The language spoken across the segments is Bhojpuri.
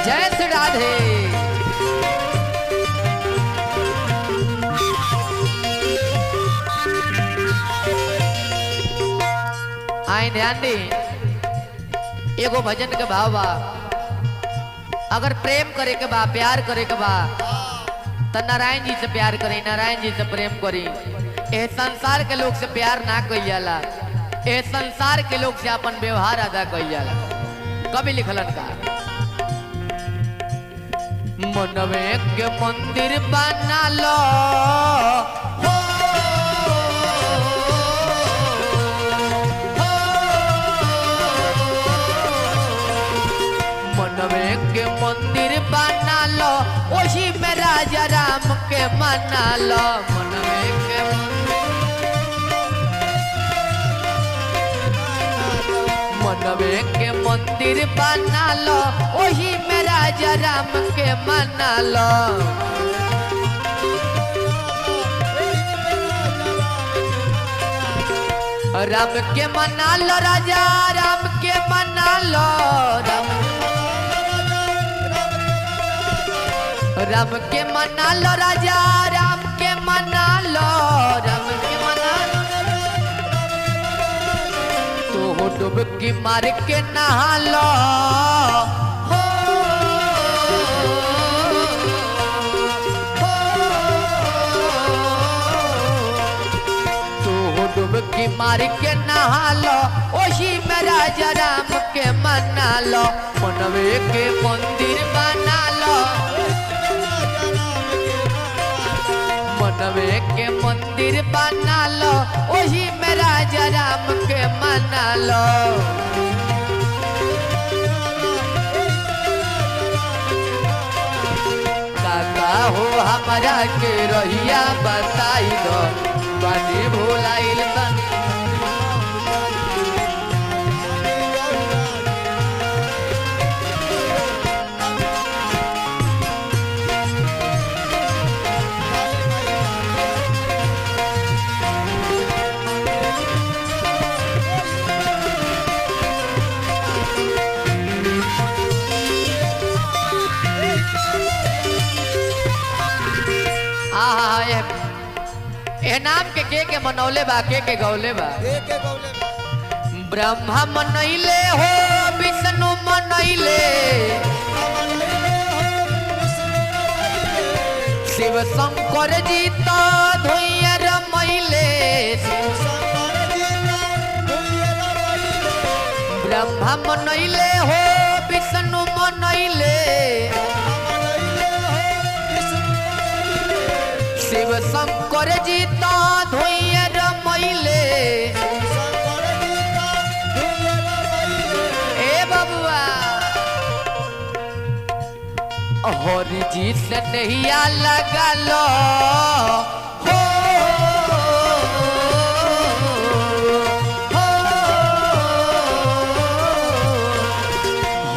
जय श्री राधे। आए ध्यान दी, एगो भजन के भाव बा, अगर प्रेम करे के बा, प्यार करे के बा, तो नारायण जी से प्यार करी, नारायण जी से प्रेम करी। ए संसार के लोग से प्यार ना कइल जाला, ए संसार के लोग से अपन व्यवहार अदा कइल जाला। कभी लिखलन का मनवे के मंदिर बना लो, मनवे के मंदिर बना लो, उसी में राजा राम के मना लो। मनवे के मंदिर बना लो, वही में राजा राम के मना लो। राम के मना लो, राजा राम के मना लो, राम के मना लो, राजा राम के मना लो, राम के मना लो। तो डुबकी मार के नहा लो, हो, तो डुबकी मार के नहा लो, उसी में राजा राम के मना लो। मनवे के मंदिर बना लो, मनवे के मंदिर बना लो, वही में राजा राम के मना लो। काका हो हमारा के रहिया बताई दो, बनी भुलाइल तनी। नाम के मनौले बा, के गौले बा। ब्रह्मा मनैले हो, विष्णु मनैले, शिव शंकर जी तो धोइया रमैले। ब्रह्मा मनैले हो, विष्णु मनैले, शिव शंकर जी तो धोइया रमैले। ए बबुआ हरि जी से नैया लगा लो, हो,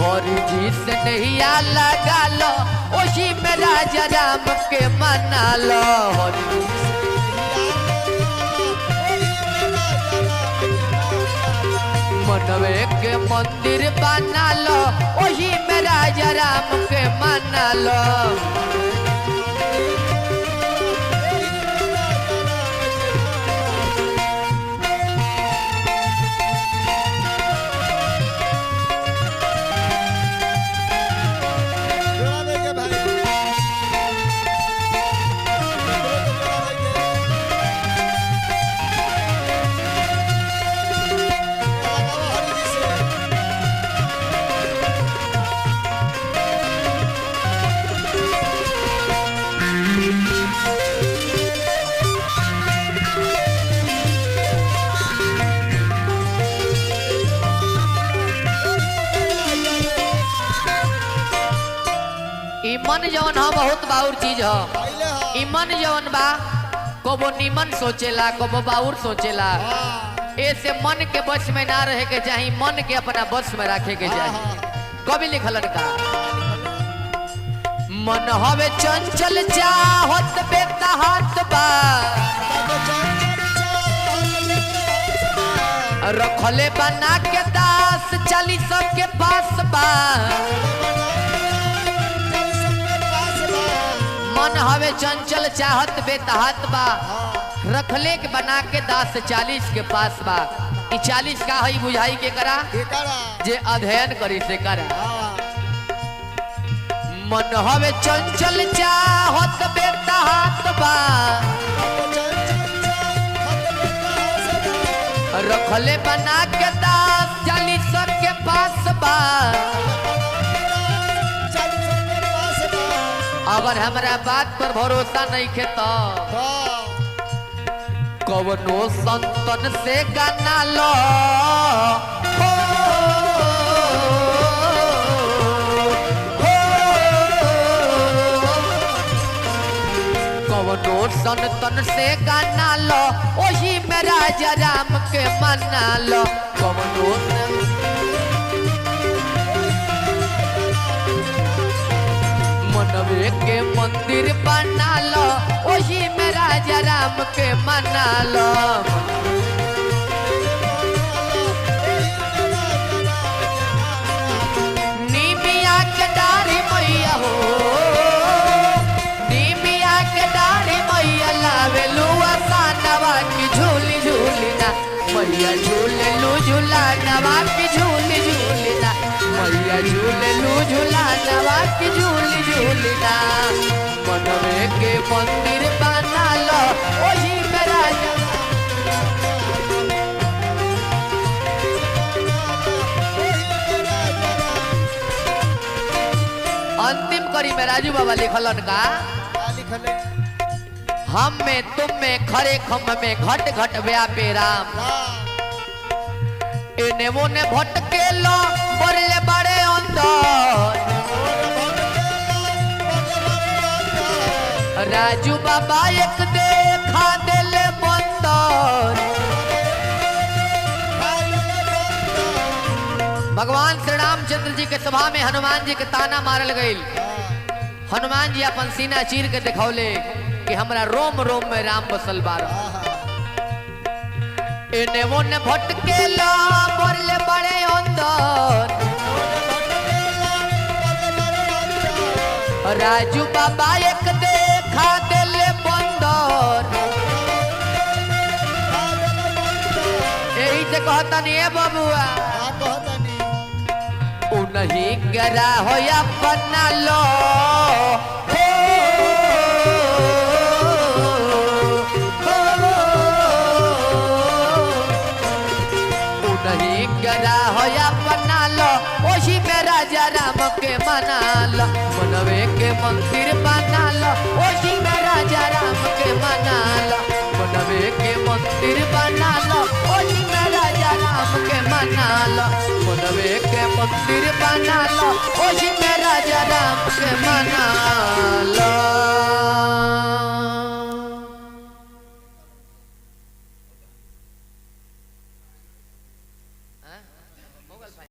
हरि जी से नैया लगा लो, उसी में राजा राम के मना लो। मनवे के मंदिर बना लो, वही में राजा राम के मना लो। मन जवन हो बहुत बाउर चीज हो। मन जवन बा कबो निमन सोचेला, कबो बाउर सोचेला। ऐसे मन के बस में ना रहे के चाहिए, मन के अपना बस में रखे के चाहिए। कभी लिखलन का मन हवे चंचल चाहत बेतहात बा, रखले बना के दास 40 के पास बा। मन हवे चंचल चाहत बेतहात बा रखले के बना के 10 से 40 के पास बा 40 का हई बुझाई के करा जे अध्ययन करी से करा मन हवे चंचल चाहत बेतहात बा रखले बना के 10 40 के पास बा अगर हमरा बात पर भरोसा नहीं खे तो कवनो संतन से गाना लो कवनो संतन से गाना लो वही मेरा राम के मना लो कवनो मनवे के मंदिर बना लो वही मेरा राम के मना लो नीमिया के डारी मैया हो नीमिया के डारी मैया लावे लुआ नवा की झूली झूली ना मैया झूले लू झूला नवा की झूली झूली ना मैया झूले लू झूला नवा की झूली झूली ना मनवे के मंदिर बना लो वही मेरा अंतिम करी में राजू बाबा लिखलन का हम में तुम में खरे खम में घट घट व्यापे राम इने वो ने भटके लो बड़े बड़े अंदर राजू बाबा एक देखा दिले बंदर भगवान श्री रामचंद्र जी के सभा में हनुमान जी के ताना मारल गई हनुमान जी अपन सीना चीर के दिखौले कि हमरा रोम रोम में राम बसल बार इने वो ने भटके लो बड़े बड़े अंदर राजू बाबा एक देखा दिले बंदर यही से कहता नहीं है बबुआ नहीं गरा हो या बना लो नहीं गरा हो या बना लो वही में राजा राम के मना लो मनवे के मंदिर बना लो वही में राजा राम के मना लो मनवे के मंदिर बना लो वही में राजा राम के मना लो मनवे के मंदिर बना लो वही में राजा राम के मना